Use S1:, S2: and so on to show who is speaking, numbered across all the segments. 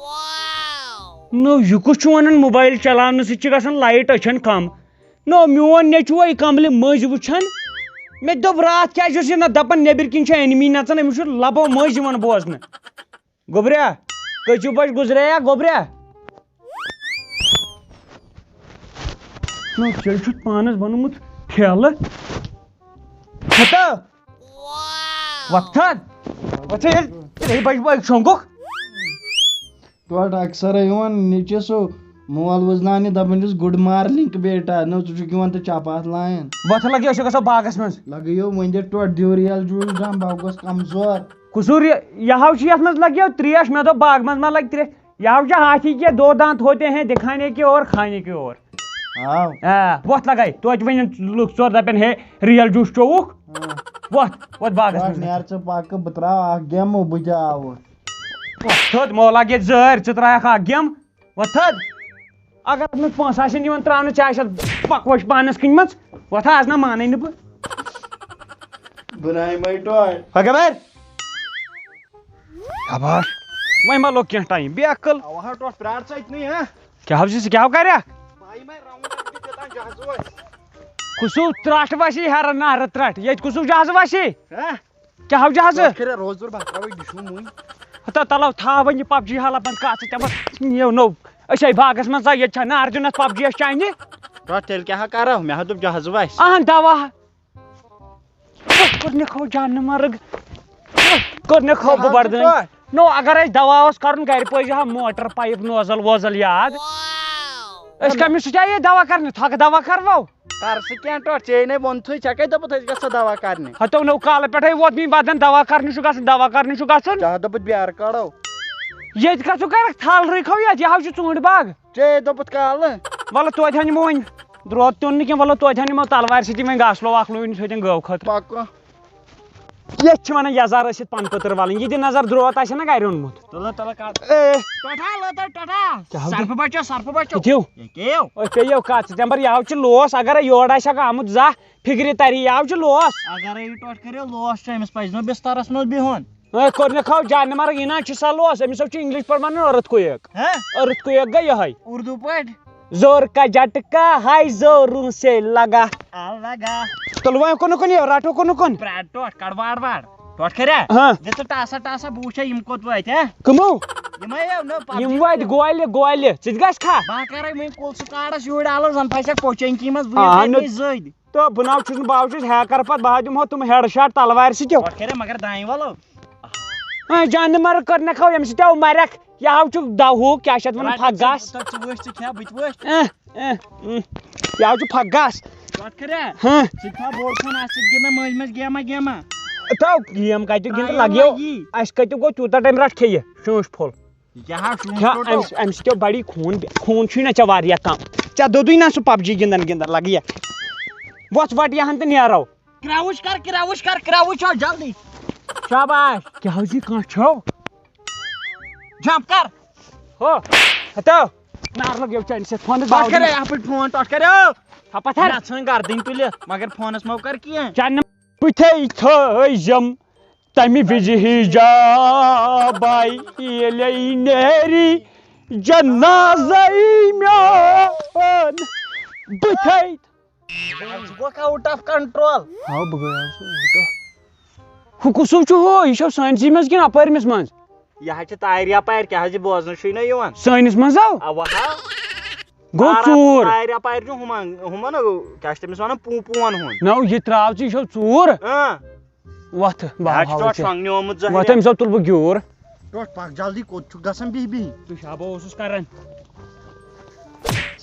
S1: Wow!
S2: نو یہ کس ونان موبائل چلانے سی گژھان لائٹ اچھن کم نو میون نیچو کملہِ مٔنٛزۍ وٕچھان مےٚ دوٚپ راتھ کیٛازِ اوس یہِ نہ دپان نیٚبٕرۍ کِنۍ چھِ اینمی نژان أمِس چھُ لبو مٔنٛزۍ یِوان بوزنہٕ گوٚبریا کٔژِو بجہِ گُزرییا گوٚبریا نو ژےٚ چھُتھ پانس بنومُت ٹھیلہٕ وۄتھان وۄتھا ییٚلہِ 3 بجہِ شۄنٛگُکھ
S3: توٹ اکثر نیچے سو مول وزنانہِ دپان چھُس گُڈ مارننگ بیٹا نو ژٕ چھُکھ یِوان تہٕ چپاتھ لایان
S2: وۄتھ لگہِ أسۍ گژھو باغس منٛز
S3: لگیو وۄنۍ دِ ٹوٹ دیوریل جوٗس ڈم بہٕ گوٚژھ کمزور
S2: قصوٗر یہ ہو چھُ یتھ منٛز لگیو تریش مےٚ دوٚپ باغ منٛز ما لگہِ تریش یہ ہو چھُ ہاتھی کے 2 دانت ہوتے ہیں دکھانے کے اور کھانے کے اور وۄتھ لگاے توتہِ وۄنۍ لُکھ 4 دپن ہے ریل جوٗس چووُکھ وۄتھ باغس منٛز
S3: نیر ژٕ پکہٕ بہٕ تراو اکھ گیمہٕ بہٕ تہِ آوُر
S2: تھوٚد مولا ییٚتہِ زٲرۍ ژٕ ترٛایکھ اکھ گیم وۄتھ تھٔد اگر اتھ منٛز پونٛسہٕ آسن یِوان تراونہٕ ژےٚ آسٮ۪تھ پکوش پانس کِنۍ وۄتھا آز نہ مانے نہٕ بہٕ
S3: بنایمے ٹوٹ
S2: پگہہ بر خبر وۄنۍ ما لوٚگ کینٛہہ ٹایم بے عقل
S3: ٹوٹ پرٛار ژٕ أتنٕے ہا
S2: کیٛاہ ژٕ کیٛاہ کریکھ کُسوٗ ترٛٹھ وسی ہرن نہرٕ ترٛٹھ ییٚتہِ کُسوٗ جہازٕ وسی کیٛاہ جہازٕ
S3: روزدور بہٕ تراوے ڈِشوٗ مُنۍ
S2: ہتا تلو تھاو وۄنۍ یہِ PUBG حالا بنٛد کتھ ژٕ دپکھ یو نو أسۍ آے باغس منٛز ییٚتہِ چھا نارجُنس PUBG یس چانہِ
S3: ٹوٹ تیٚلہِ کیٛاہ کرو مےٚ ہا دوٚپ جہازٕ وسہِ
S2: اہن دوا کوٚرنکھ ہو جانہٕ مرگ کوٚرنکھ ہو بہٕ بردٲنۍ نو اگر اَسہِ دوا اوس کرُن گرِ پٲجہِ ہا موٹر پایپ نوزل ووزل یاد أسۍ کٔمِس سۭتۍ آیے دوا کرنہِ تھکہٕ دوا کرو
S3: کر سُہ کینٛہہ ٹوٹ ژےٚ نے ووٚنتھٕے ژےٚ کتہِ دوٚپُتھ أسۍ گژھو دوا کرنہِ
S2: ہتو نو کالہٕ پٮ۪ٹھے ووت مےٚ بدن دوا کرنہِ چھُ گژھُن دوا کرنہِ چھُ گژھُن
S3: ژےٚ ہا دوٚپُتھ بیٛارٕ کڑو
S2: ییٚتہِ کتھ ژٕ کرکھ تھل رٕکھو یتھ یہِ ہا چھُ ژوٗنٛٹھۍ باغ
S3: ژےٚ دوٚپُتھ کالہٕ
S2: وَلہٕ توتہِ ہن نِمو وۄنۍ درٛوت تہِ اوٚن نہٕ کینٛہہ وَلہٕ توتہِ ہن نِمو تلوارِ سۭتی وۄنۍ گاسلو واسلو سۭتۍ گٲو خٲطرٕ
S3: پکو
S2: ییٚتہِ چھِ ونان یزار ٲسِتھ پن پٔتٕر والٕنۍ یہِ تہِ نظر درٛوت آسہِ نا گرِ اوٚنمُت پیٚیو کتھ ژٕتمبر یہِ چھُ لوس اگرے یور آسہِ آمُت زانٛہہ فِکرِ تری یہِ چھُ لوس
S3: اگرے یہِ ٹوٹ کٔرِو لوس چھُ أمِس پزِ نہٕ بسترس منٛز بِہُن
S2: کوٚرنکھ ہو جانہِ مرگ یہِ نہ چھُ سا لوس أمِس چھُ انگلش پٲٹھۍ ونان ارتھ کویک گٔے یِہے
S3: اردو پٲٹھۍ
S2: زور کا جٹکا ہاے زوروں سے لگا تُلوٕ کُن یہِ رٹو کُن
S3: ٹوٹ کڑ وار وار ٹوٹ کھریا دِ ژٕ ٹاسا ٹاسا بہٕ وٕچھے یِم کوٚت وٲتۍ ہا
S2: کٕمو
S3: یِمے
S2: یِم وٲتۍ گولہِ ژٕ تہِ گژھِ کھا
S3: بہٕ کرے وۄنۍ کُلسہٕ کاڈس یورٕ الہٕ زن پھسٮ۪کھ پوچنکی منٛز بہٕ زٔدۍ
S2: تہٕ بہٕ ناو چھُس نہٕ بہٕ چھُس ہیکر پتہٕ بہٕ دِمہو تِم ہیڈ شاٹ تلوارِ سۭتۍ
S3: ٹوٹ کھریا مگر دانہِ ولو
S2: جانہِ مرگ کٔرنکھ ہو ییٚمہِ سۭتۍ مرکھ یہِ ہو چھُ دَوہُک کیٛاہ چھِ اتھ ونان پھکھ گاسہٕ
S3: ژٕ وٕچھ ژٕ کھےٚ بہٕ تہِ وٕچھ
S2: یہِ ہو چھُ پھکھ گاسہٕ
S3: ٹوٹ کھریا ژٕ تھاو بوٚڑ فون اتھ سۭتۍ گِنٛدان مٔنٛزۍ مٔنٛزۍ گیما
S2: تو گیم کتہِ گِنٛدٕ لگیو اسہِ کتہِ گوٚو تیوٗتاہ ٹایم رٹھ کھیٚیہِ شوٗنٛش پھوٚل امہِ سۭتۍ بڑی خوٗن چھُے نہ ژےٚ واریاہ کم ژےٚ دوٚدُے نہ سُہ PUBG گِنٛدان لگہِ وۄتھ وٹ یہن تہٕ نیرو
S3: کراوُش ہو جلدی
S2: شاباش کیٛاہ حظ یہِ کانٛہہ چھو
S3: جمپ کر
S2: ہو ہتو نار لگیو چانہِ سۭتۍ فونس
S3: ٹوٹ کھریا یپٲرۍ فون ٹوٹ کھریا
S2: پتھر
S3: ژھٕنۍ گردٕنۍ تُلِتھ مگر فونس مو کر کینٛہہ
S2: چانہِ بٕتھے تھٲیزٮ۪م تمہِ وِزِ حِجابے ییٚلے نیری جنازے میون بٕتھے
S3: گوٚکھ آوُٹ آف کنٹرول
S2: بہٕ گٔیاوُس ہُہ کُسُو چھُ ہُہ یہِ چھو سٲنسٕے منٛز کِنہٕ اپٲرمِس منٛز
S3: یہِ حظ چھِ تارِ یپارِ کیٛاہ حظ یہِ بوزنہٕ چھُے نہ یِوان
S2: سٲنِس منٛز آو
S3: اوا
S2: گوٚو ژوٗر
S3: تارِ یپارِ چھُ ہُمن کیٛاہ چھِ تٔمِس ونان پوٗپوٗون ہُنٛد
S2: نو یہِ تراو ژٕ یہِ چھو ژوٗر وۄتھ وۄتھ أمۍ سب تُل بہٕ گیوٗر
S3: ٹوٹ پک جلدی کوٚت چھُکھ گژھان بِہِہ
S2: تہٕ شابو اوسُس کران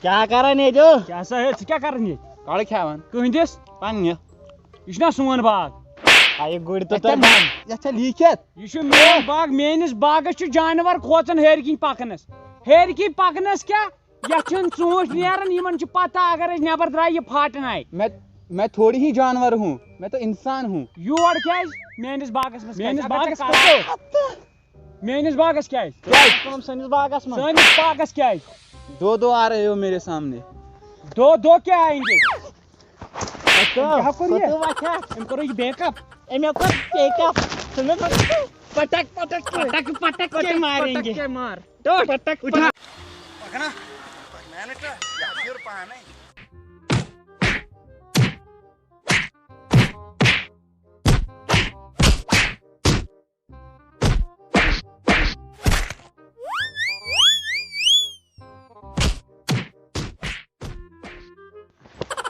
S3: کیٛاہ کران ییٚتہِ
S2: کیٛاہ سا ہے ژٕ کیٛاہ کران ییٚتہِ
S3: کڑٕ کھٮ۪وان
S2: کٕہٕنٛدِس
S3: پننہِ
S2: یہِ چھُنا سون باغ
S3: گُرۍ تہٕ یتھ چھا لیٖکھِتھ
S2: یہِ چھُ میون باغ میٲنِس باغس چھُ جانور کھوژان ہیرِ کِنۍ پکنس کیٛاہ یتھ چھِنہٕ ژوٗنٛٹھۍ نیران یِمن چھِ پتہ اگر أسۍ نٮ۪بر درٛاے یہِ پھاٹناے
S1: میں تھوڑی ہی جانور ہوں میں تو انسان ہوں
S2: یور کیٛازِ میٲنِس باغس منٛز میٲنِس باغس کیٛازِ
S3: سٲنِس باغس منٛز
S2: سٲنِس باغس کیٛازِ
S1: دو آ رہے ہو میرے سامنے
S2: دو کیٛاہ آئیں گے أمۍ کوٚر یہِ بیک اپ
S3: أمۍ کوٚر بیک اپ پٹک
S2: پٹک ماریں گے
S3: مار نا مینٹ یا پھر پانے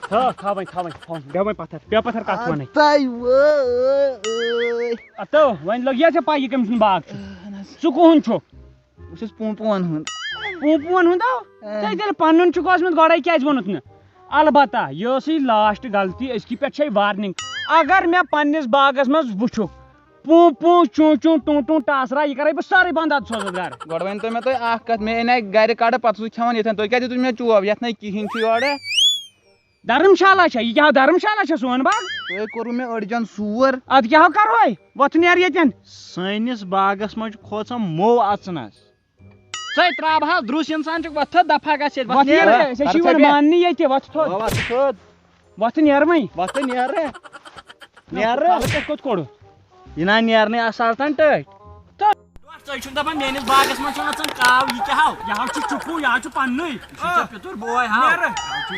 S2: تھا وۄنۍ پتھر پتھر کتھ ونے اتو وۄنۍ لگیا ژےٚ پاے یہِ کٔمۍ سُنٛد باغ چھُ سُہ کُہُنٛد چھُ
S1: بہٕ چھُس پوٗپوٗوَن ہُنٛد
S2: پوٗپوٗوَن ہُنٛد ژےٚ تیٚلہِ پنُن چھُکھ اوسمُت گۄڈے کیازِ ووٚنُتھ نہٕ البتہ یہِ ٲسٕے لاسٹ غلطی أزکہِ پٮ۪ٹھ چھے وارنِنٛگ اگر مےٚ پننِس باغس منٛز وٕچھُکھ پوٗ پوٗ چوٗ چوٗ ٹوٗ ٹوٗ ٹاسرا یہِ کَرے بہٕ سٲرٕے بنٛد اَدٕ سوزَتھ گرٕ
S1: گۄڈٕ ؤنۍتو مےٚ تُہۍ اکھ کتھ مےٚ اَنے گرِ کَڑٕ پتہٕ سُہ کھٮ۪وان ییٚتھٮ۪ن تُہۍ کیٛازِ دِتوٕ مےٚ چوب یتھ نہٕ کِہیٖنۍ چھُ یورٕ
S2: دھرمشالا چھا یہِ کیٛاہ دھرمشالا چھا سون باغ
S1: تۄہہِ کوٚروٕ مےٚ أڑجن سور
S2: ادٕ کیٛاہ کرو وۄتھ نیر ییٚتٮ۪ن
S3: سٲنِس باغس منٛز چھُ کھوژان موٚو اژنس ژے ترٛاوہا درُس انسان چھُکھ وۄتھ تھوٚد دفا گژھِ ییٚتہِ
S2: وۄتھ نیر ژےٚ چھُے وۄنۍ ماننی ییٚتہِ وۄتھ تھوٚد وۄتھ نیر وۄنۍ
S3: وۄتھ نیرٕ
S2: کتھ کوٚت کوٚڑُتھ
S3: یہِ نا نیرنٕے آسان ٹٲٹھۍ ژٕ چھُکھ دپان میٲنِس باغس منٛز چھُ نژان کاو یہِ کیٛاہ ہاو
S2: یہِ چھُ چُکوٗ یہِ چھُ پننُے
S3: پِتُر بوے ہاو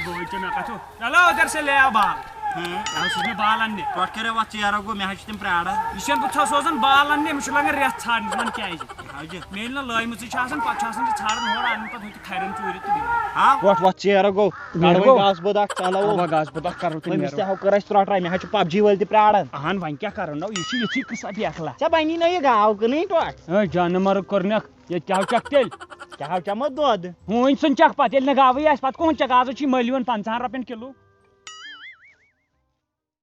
S2: بوے ژےٚ مےٚ کتھو چلو ادھر سے لے آو بال چھُس مےٚ بال اننہِ
S3: ٹۄٹھ کٔرِو وۄتھ ژیرٕ گوٚو مےٚ حظ چھِ تِم پیاران
S2: یہِ چھَنہٕ بہٕ چھُس سوزان بال اننہِ أمِس چھُ لگان رٮ۪تھ ژھانڈنس وۄنۍ کیازِ مےٚ ییٚلہِ نہٕ لٲیمٕژٕے چھِ آسان پتہٕ چھُ آسان یہِ ژھانڈان ہورٕ انان پتہٕ ہُتہِ کھرٮ۪ن ژوٗرِ تہٕ
S3: ٹۄٹھ وۄتھ ژیرٕ گوٚو گاسہٕ بوٚد اکھ چلاوو
S2: گاسہٕ بوٚد اکھ کرو
S3: أمِس تہِ ہاو کٔر اَسہِ ترٛٹراے مےٚ حظ چھِ پبجی وٲلۍ تہِ پیاران
S2: اہن وۄنۍ کیٛاہ کرو نو یہِ چھُ یِتھُے قٕصہ بیکلا
S3: ژےٚ بنی نا یہِ گاو کٕنٕنۍ ٹۄٹھ
S2: ہے جانہٕ مرگ کوٚرنکھ ییٚتہِ کیٛاہ چکھ تیٚلہِ
S3: کیٛاہ چمو دۄد
S2: ہوٗنۍ ژھٕن چکھ پتہٕ ییٚلہِ نہٕ گاوٕے آسہِ پتہٕ کٕہٕنٛد چکھ آز چھُے مٔلۍ یِوان 50 رۄپین کِلوٗ